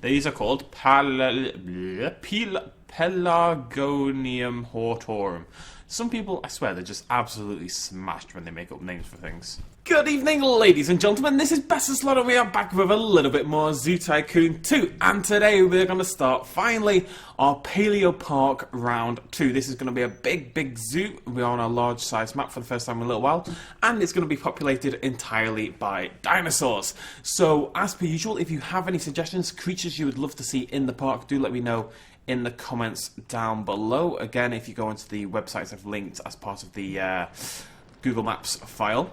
These are called Pelargonium hortorum. Some people, I swear, they're just absolutely smashed when they make up names for things. Good evening, ladies and gentlemen. This is BestInSlot and we are back with a little bit more Zoo Tycoon 2. And today we're going to start, finally, our Palaeo Park round 2. This is going to be a big zoo. We're on a large size map for the first time in a little while. And it's going to be populated entirely by dinosaurs. So, as per usual, if you have any suggestions, creatures you would love to see in the park, do let me know in the comments down below. Again, if you go into the websites I've linked as part of the Google Maps file,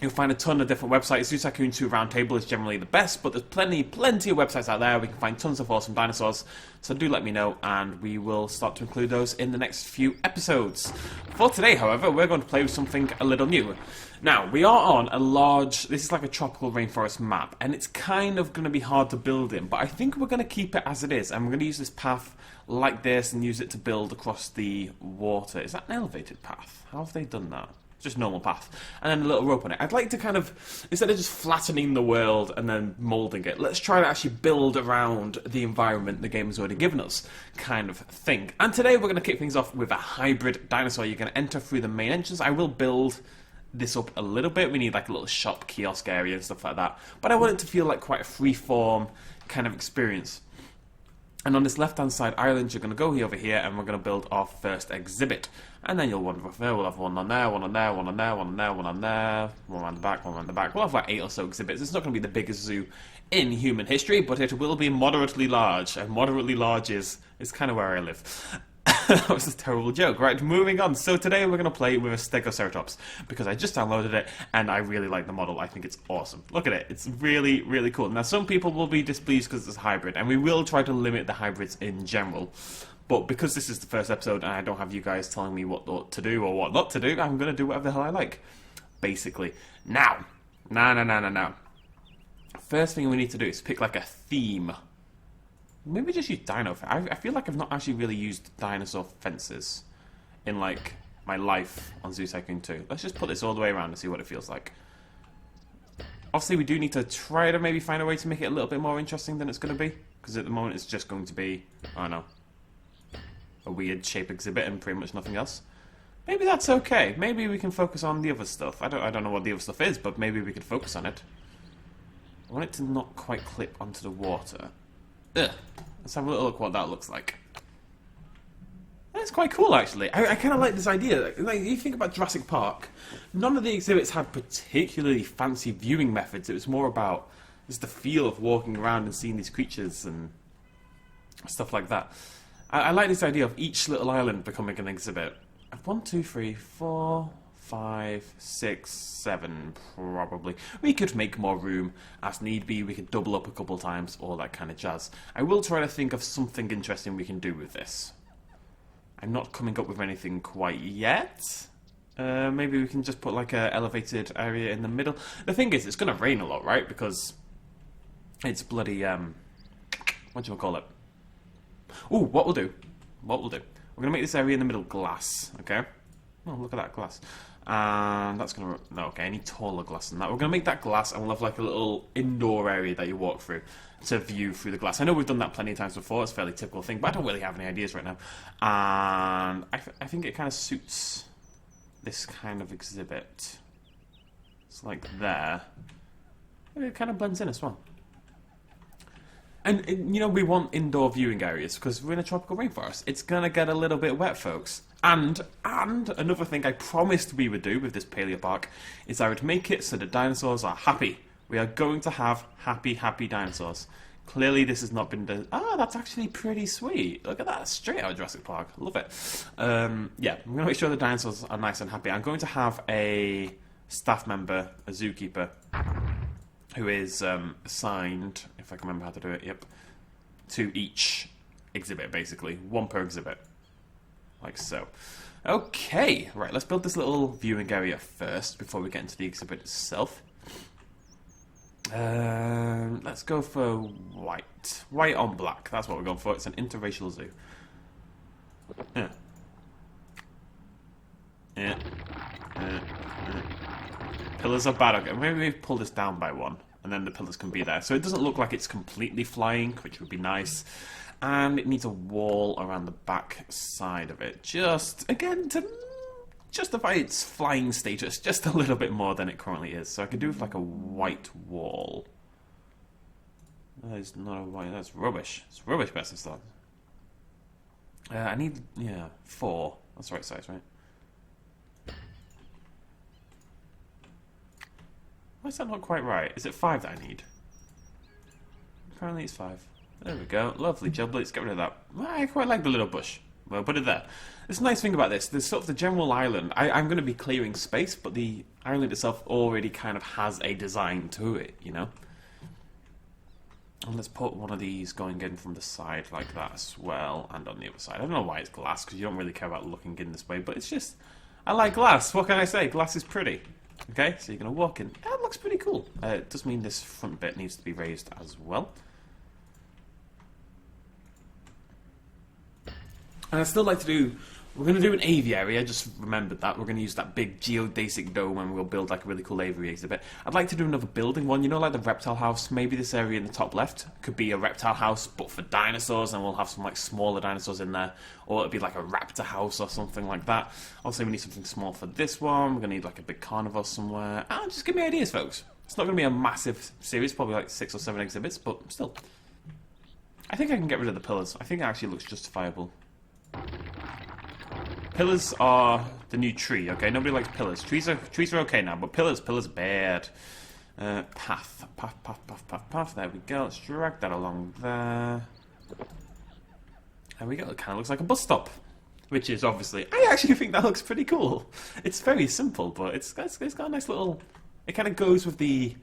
you'll find a ton of different websites. Zoo Tycoon 2 Roundtable is generally the best, but there's plenty of websites out there. We can find tons of awesome dinosaurs, so do let me know, and we will start to include those in the next few episodes. For today, however, we're going to play with something a little new. Now, we are on a large, this is like a tropical rainforest map, and it's kind of going to be hard to build in, but I think we're going to keep it as it is, and we're going to use this path like this and use it to build across the water. Is that an elevated path? How have they done that? Just normal path, and then a little rope on it. I'd like to kind of, instead of just flattening the world and then moulding it, let's try to actually build around the environment the game has already given us, kind of thing. And today we're going to kick things off with a hybrid dinosaur. You're going to enter through the main entrance. I will build this up a little bit. We need like a little shop kiosk area and stuff like that, but I want it to feel like quite a free-form kind of experience. And on this left-hand side island, you're going to go over here, and we're going to build our first exhibit. And then you'll wander off there. We'll have one on there, one on there, one on there, one on there, one on there, one around the back, one around the back. We'll have like 8 or so exhibits. It's not going to be the biggest zoo in human history, but it will be moderately large. And moderately large is kind of where I live. That was a terrible joke. Right, moving on. So today we're going to play with a STEGOCERATOPS because I just downloaded it and I really like the model. I think it's awesome. Look at it. It's really, really cool. Now, some people will be displeased because it's a hybrid, and we will try to limit the hybrids in general. But because this is the first episode and I don't have you guys telling me what to do or what not to do, I'm going to do whatever the hell I like, basically. Now. First thing we need to do is pick like a theme. Maybe just use dino. I feel like I've not actually really used dinosaur fences in like my life on Zoo Tycoon 2. Let's just put this all the way around and see what it feels like. Obviously, we do need to try to maybe find a way to make it a little bit more interesting than it's going to be, because at the moment it's just going to be, I don't know, a weird shape exhibit and pretty much nothing else. Maybe that's okay. Maybe we can focus on the other stuff. I don't know what the other stuff is, but maybe we could focus on it. I want it to not quite clip onto the water. Ugh. Let's have a little look what that looks like. That's quite cool, actually. I kind of like this idea. Like, you think about Jurassic Park, none of the exhibits had particularly fancy viewing methods. It was more about just the feel of walking around and seeing these creatures and stuff like that. I like this idea of each little island becoming an exhibit. 1, 2, 3, 4, 5, 6, 7, probably. We could make more room as need be. We could double up a couple times, all that kind of jazz. I will try to think of something interesting we can do with this. I'm not coming up with anything quite yet. Maybe we can just put like a elevated area in the middle. The thing is, it's going to rain a lot, right? Because it's bloody, what do you call it? Ooh, what we'll do. We're going to make this area in the middle glass, okay? Oh, look at that glass. And that's going to... No, okay, I need taller glass than that. We're going to make that glass, and we'll have like a little indoor area that you walk through to view through the glass. I know we've done that plenty of times before. It's a fairly typical thing, but I don't really have any ideas right now. And I think it kind of suits this kind of exhibit. It's like there. It kind of blends in as well. And, you know, we want indoor viewing areas because we're in a tropical rainforest. It's going to get a little bit wet, folks. And another thing I promised we would do with this Palaeo Park is I would make it so the dinosaurs are happy. We are going to have happy dinosaurs. Clearly this has not been done. Ah, that's actually pretty sweet. Look at that. Straight out of Jurassic Park. Love it. Yeah, I'm going to make sure the dinosaurs are nice and happy. I'm going to have a staff member, a zookeeper, who is assigned, if I can remember how to do it, yep, to each exhibit, basically. One per exhibit. Like so. Okay, right, let's build this little viewing area first before we get into the exhibit itself. Let's go for white. White on black, that's what we're going for. It's an interracial zoo. Yeah. Pillars are bad. Okay, maybe we pull this down by one. and then the pillars can be there. So it doesn't look like it's completely flying, which would be nice. And it needs a wall around the back side of it, just, again, to justify its flying status just a little bit more than it currently is. So I could do with like a white wall. That is not a white, that's rubbish. It's rubbish, BestInSlot. I need, 4. That's the right size, right? Why is that not quite right? Is it 5 that I need? Apparently it's 5. There we go. Lovely job. Let's get rid of that. I quite like the little bush. We'll put it there. There's a nice thing about this. There's sort of the general island. I'm going to be clearing space, but the island itself already kind of has a design to it, you know? And let's put one of these going in from the side like that as well, and on the other side. I don't know why it's glass, because you don't really care about looking in this way, but it's just... I like glass. What can I say? Glass is pretty. Okay, so you're going to walk in. That looks pretty cool. It does mean this front bit needs to be raised as well. And I'd still like to do... We're going to do an aviary. I just remembered that. We're going to use that big geodesic dome and we'll build like a really cool aviary exhibit. I'd like to do another building one. You know, like the reptile house? Maybe this area in the top left could be a reptile house, but for dinosaurs, and we'll have some like smaller dinosaurs in there. Or it'd be like a raptor house or something like that. Also, we need something small for this one. We're going to need like a big carnivore somewhere. And just give me ideas, folks. It's not going to be a massive series, probably like 6 or 7 exhibits, but still. I think I can get rid of the pillars. I think it actually looks justifiable. Pillars are the new tree, okay? Nobody likes pillars. Trees are okay now, but pillars are bad. Path. There we go. Let's drag that along there. There we go. It kind of looks like a bus stop, which is obviously... I actually think that looks pretty cool. It's very simple, but it's got a nice little... It kind of goes with the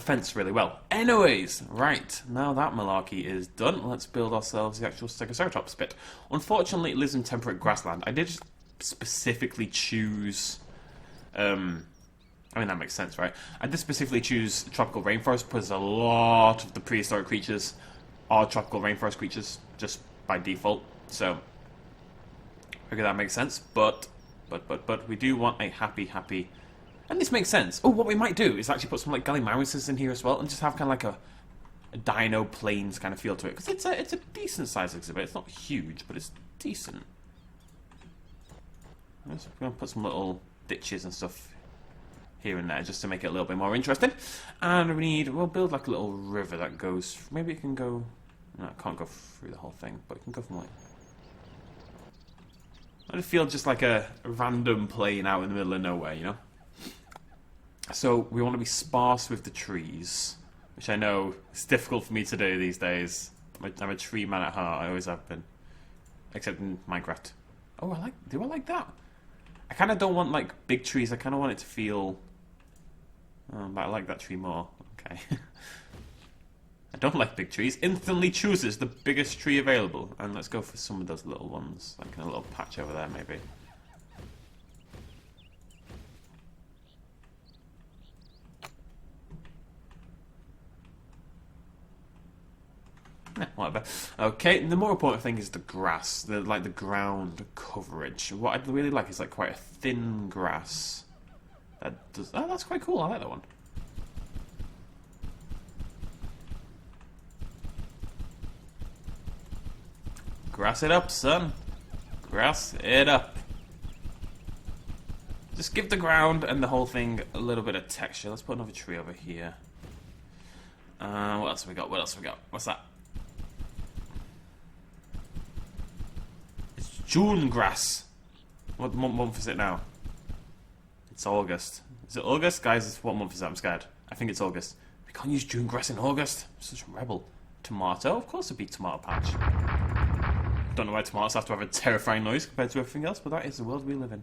fence really well. Anyways, right, now that malarkey is done, let's build ourselves the actual STEGOCERATOPS bit. Unfortunately, it lives in temperate grassland. I did specifically choose... I mean, that makes sense, right? I did specifically choose tropical rainforest because a lot of the prehistoric creatures are tropical rainforest creatures, just by default. So, I figure that makes sense. But we do want a happy... And this makes sense. Oh, what we might do is actually put some like Gallimimuses in here as well, and just have kind of like a dino plains kind of feel to it, because it's a decent sized exhibit. It's not huge, but it's decent. We're going to put some little ditches and stuff here and there just to make it a little bit more interesting. And we'll build like a little river that goes. Maybe it can go. No, it can't go through the whole thing, but it can go from like. I feel just like a random plain out in the middle of nowhere, you know. So we want to be sparse with the trees, which I know is difficult for me to do these days. I'm a tree man at heart. I always have been, except in Minecraft. Oh, do I like that? I kind of don't want like big trees. I kind of want it to feel. But I like that tree more. Okay. I don't like big trees. Instantly chooses the biggest tree available, and let's go for some of those little ones, like in a little patch over there, maybe. Whatever. Okay, the more important thing is the grass, the ground coverage. What I'd really like is like quite a thin grass. That's quite cool. I like that one. Grass it up, son. Grass it up. Just give the ground and the whole thing a little bit of texture. Let's put another tree over here. What else have we got? What's that? June grass. What month is it now? It's August. Is it August? Guys, what month is that? I'm scared. I think it's August. We can't use June grass in August. I'm such a rebel. Tomato? Of course it'd be tomato patch. Don't know why tomatoes have to have a terrifying noise compared to everything else, but that is the world we live in.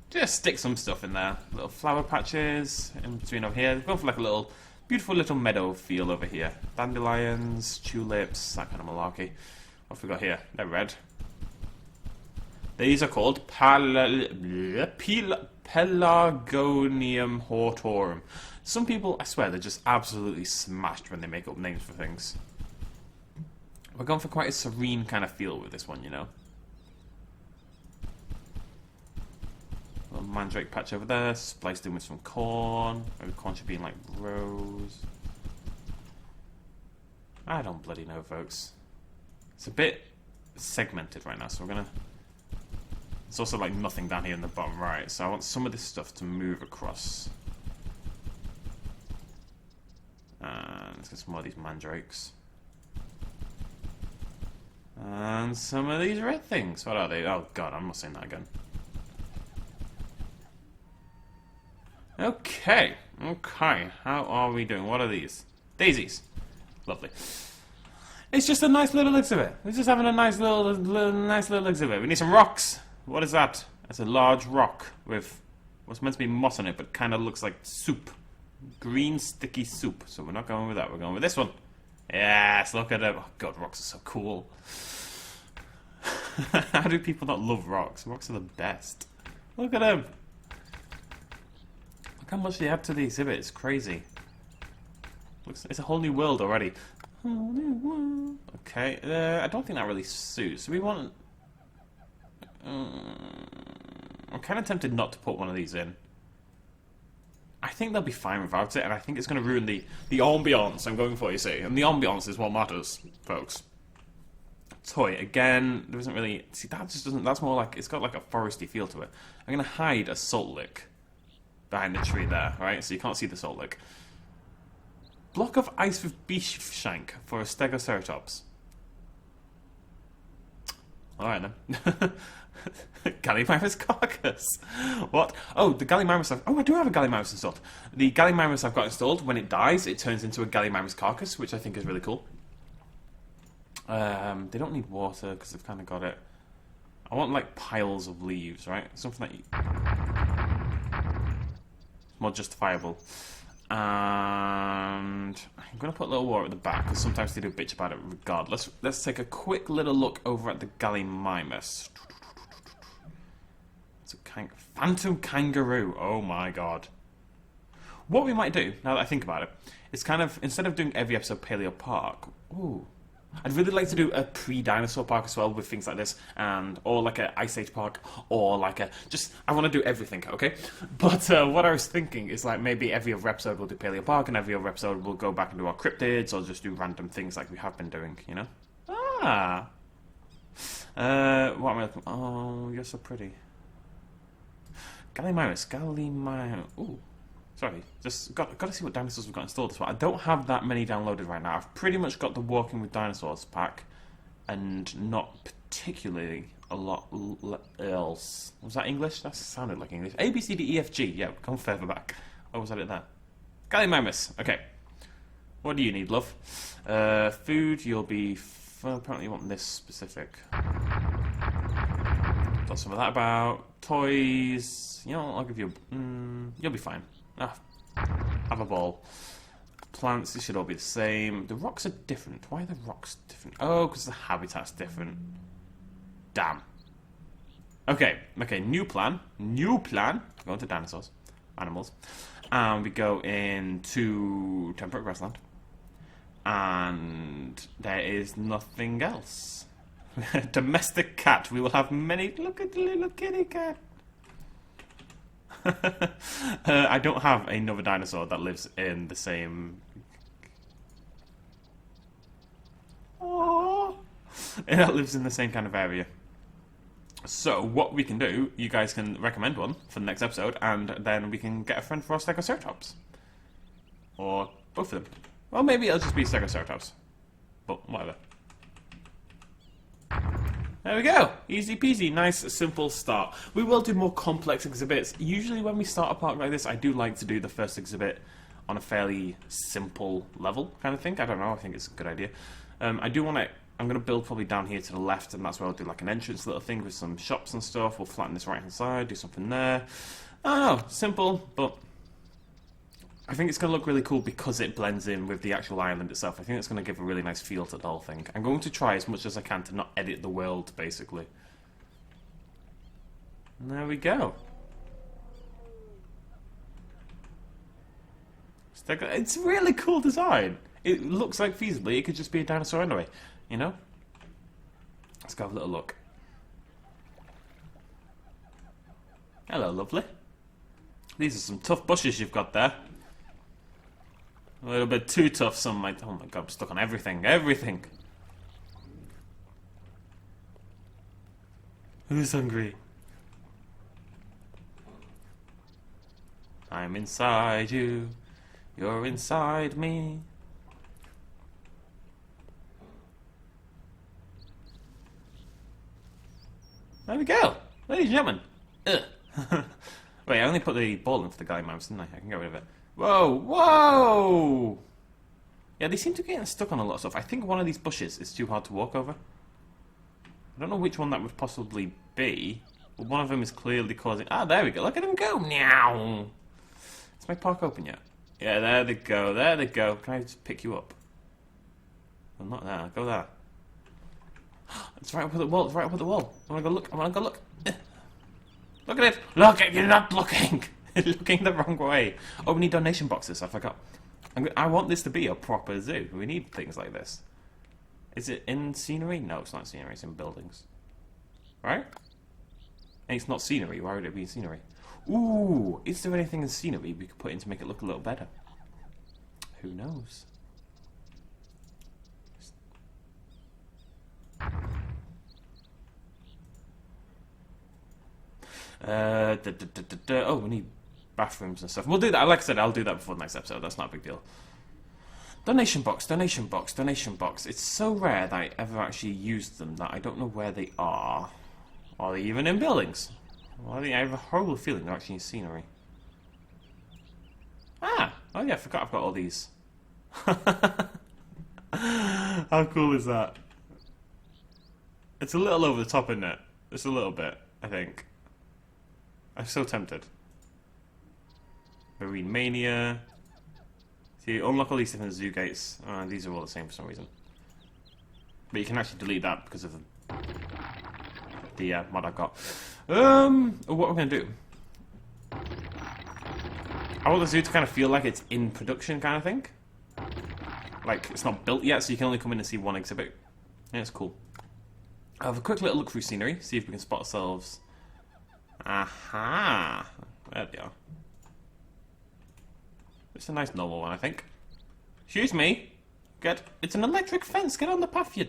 Just stick some stuff in there. Little flower patches in between over here. Going for like a little... beautiful little meadow feel over here. Dandelions, tulips, that kind of malarkey. What have we got here? They're red. These are called Pelargonium hortorum. Some people, I swear, they're just absolutely smashed when they make up names for things. We're going for quite a serene kind of feel with this one, you know. little mandrake patch over there, spliced in with some corn. Maybe corn should be in like rows. I don't bloody know, folks. It's a bit segmented right now, so we're gonna... It's also like nothing down here in the bottom right, so I want some of this stuff to move across. And let's get some more of these mandrakes. And some of these red things. What are they? Oh god, I'm not saying that again. Okay. Okay. How are we doing? What are these? Daisies. Lovely. It's just a nice little exhibit. We're just having a nice little exhibit. We need some rocks. What is that? That's a large rock with what's meant to be moss on it, but kind of looks like soup. Green, sticky soup. So we're not going with that. We're going with this one. Yes, look at them. Oh god, rocks are so cool. How do people not love rocks? Rocks are the best. Look at them. Look how much they add to the exhibit. It's crazy. Looks, it's a whole new world already. Okay, I don't think that really suits. We want... I'm kind of tempted not to put one of these in. I think they'll be fine without it, and I think it's going to ruin the ambiance I'm going for, you see. And the ambiance is what matters, folks. Toy, again, there isn't really... See, that just doesn't... That's more like... It's got like a foresty feel to it. I'm going to hide a salt lick behind the tree there, right? So you can't see the salt lick. Block of ice with beef shank for a Stegoceratops. Alright then. Gallimimus carcass. What? Oh, the Gallimimus I do have a Gallimimus installed. The Gallimimus I've got installed, when it dies, it turns into a Gallimimus carcass, which I think is really cool. They don't need water, because they've kind of got it. I want, like, piles of leaves, right? Something that more justifiable. And I'm going to put a little water at the back, because sometimes they do bitch about it regardless. Let's take a quick little look over at the Gallimimus. It's a phantom kangaroo. Oh my god. What we might do, now that I think about it, is kind of, instead of doing every episode Palaeo Park, ooh, I'd really like to do a pre-dinosaur park as well with things like this, and or like a Ice Age park, or like a I want to do everything, okay? But what I was thinking is like maybe every other episode we'll do Palaeo Park, and every other episode we'll go back and do our cryptids, or just do random things like we have been doing, you know? Ah. What am I looking? Oh, you're so pretty. Gallimimus. Ooh. Sorry, just got to see what dinosaurs we've got installed as well. I don't have that many downloaded right now. I've pretty much got the Walking with Dinosaurs pack, and not particularly a lot else. Was that English? That sounded like English. A, B, C, D, E, F, G. Yeah, come further back. Oh, was that it there? Gallimimus. Okay. What do you need, love? Food, you'll be... Well, apparently you want this specific. Got some of that about. Toys. You know, I'll give you... you'll be fine. Have a ball. Plants, they should all be the same. The rocks are different. Why are the rocks different? Oh, because the habitat's different. Damn. Okay, new plan. Go into dinosaurs. Animals. And we go into temperate grassland. And there is nothing else. Domestic cat. We will have many... Look at the little kitty cat. I don't have another dinosaur that lives in the same... Aww. That lives in the same kind of area. So, what we can do, you guys can recommend one for the next episode, and then we can get a friend for our Stegoceratops. Or both of them. Well, maybe it'll just be Stegoceratops. But, whatever. There we go. Easy peasy. Nice, simple start. We will do more complex exhibits. Usually when we start a park like this, I do like to do the first exhibit on a fairly simple level kind of thing. I don't know. I think it's a good idea. I do want to... I'm going to build probably down here to the left, and that's where I'll do like an entrance little thing with some shops and stuff. We'll flatten this right-hand side, do something there. I don't know. Simple, but... I think it's going to look really cool because it blends in with the actual island itself. I think it's going to give a really nice feel to the whole thing. I'm going to try as much as I can to not edit the world, basically. And there we go. It's a really cool design. It looks like feasibly it could just be a dinosaur anyway, you know? Let's go have a little look. Hello, lovely. These are some tough bushes you've got there. A little bit too tough, some might... Oh my god, I'm stuck on everything, everything! Who's hungry? I'm inside you, you're inside me. There we go! Ladies and gentlemen! Ugh. Wait, I only put the ball into the guy mouse, didn't I? I can get rid of it. Whoa! Whoa! Yeah, they seem to be getting stuck on a lot of stuff. I think one of these bushes is too hard to walk over. I don't know which one that would possibly be, but one of them is clearly causing... Ah, there we go. Look at him go! Meow! Is my park open yet? Yeah, there they go. There they go. Can I just pick you up? Well, not there. Go there. It's right up at the wall. It's right up at the wall. I want to go look. I want to go look. Look at it. Look at you're not looking. You're looking the wrong way. Oh, we need donation boxes. I forgot. I want this to be a proper zoo. We need things like this. Is it in scenery? No, it's not scenery. It's in buildings. Right? And it's not scenery. Why would it be in scenery? Ooh, is there anything in scenery we could put in to make it look a little better? Who knows? Oh, we need bathrooms and stuff. We'll do that. Like I said, I'll do that before the next episode. That's not a big deal. Donation box, donation box, donation box. It's so rare that I ever actually used them that I don't know where they are. Are they even in buildings? Well, I have a horrible feeling they're actually in scenery. Ah! Oh yeah, I forgot I've got all these. How cool is that? It's a little over the top, isn't it? Just a little bit, I think. I'm so tempted. Marine Mania. See, unlock all these different zoo gates. These are all the same for some reason. But you can actually delete that because of the mod I've got. What we're going to do. I want the zoo to kind of feel like it's in production kind of thing. Like, it's not built yet, so you can only come in and see one exhibit. Yeah, it's cool. I'll have a quick little look through scenery, see if we can spot ourselves. Aha! There they are. It's a nice normal one, I think. Excuse me. It's an electric fence. Get on the path, you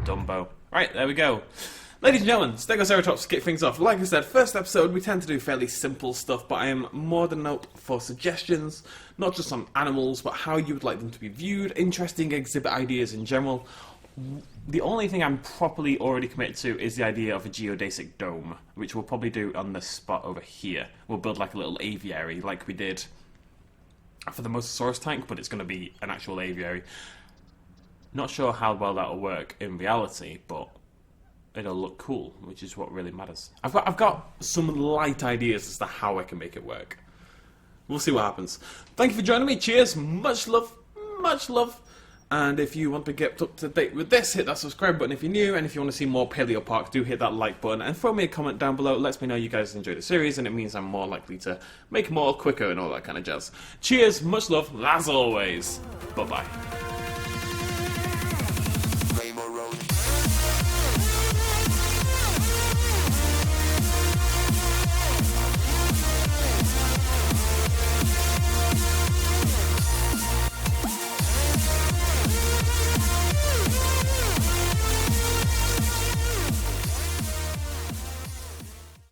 Dumbo. Right, there we go. Ladies and gentlemen, STEGOCERATOPS, kick things off. Like I said, first episode, we tend to do fairly simple stuff, but I am more than open for suggestions, not just on animals, but how you would like them to be viewed, interesting exhibit ideas in general. The only thing I'm properly already committed to is the idea of a geodesic dome, which we'll probably do on this spot over here. We'll build like a little aviary, like we did for the Mesozoica tank, but it's going to be an actual aviary. Not sure how well that'll work in reality, but it'll look cool, which is what really matters. I've got some light ideas as to how I can make it work. We'll see what happens. Thank you for joining me. Cheers. Much love. Much love. And if you want to get up to date with this, hit that subscribe button if you're new, and if you want to see more Paleo Park, do hit that like button, and throw me a comment down below. It lets me know you guys enjoy the series, and it means I'm more likely to make more quicker and all that kind of jazz. Cheers, much love, as always. Bye-bye.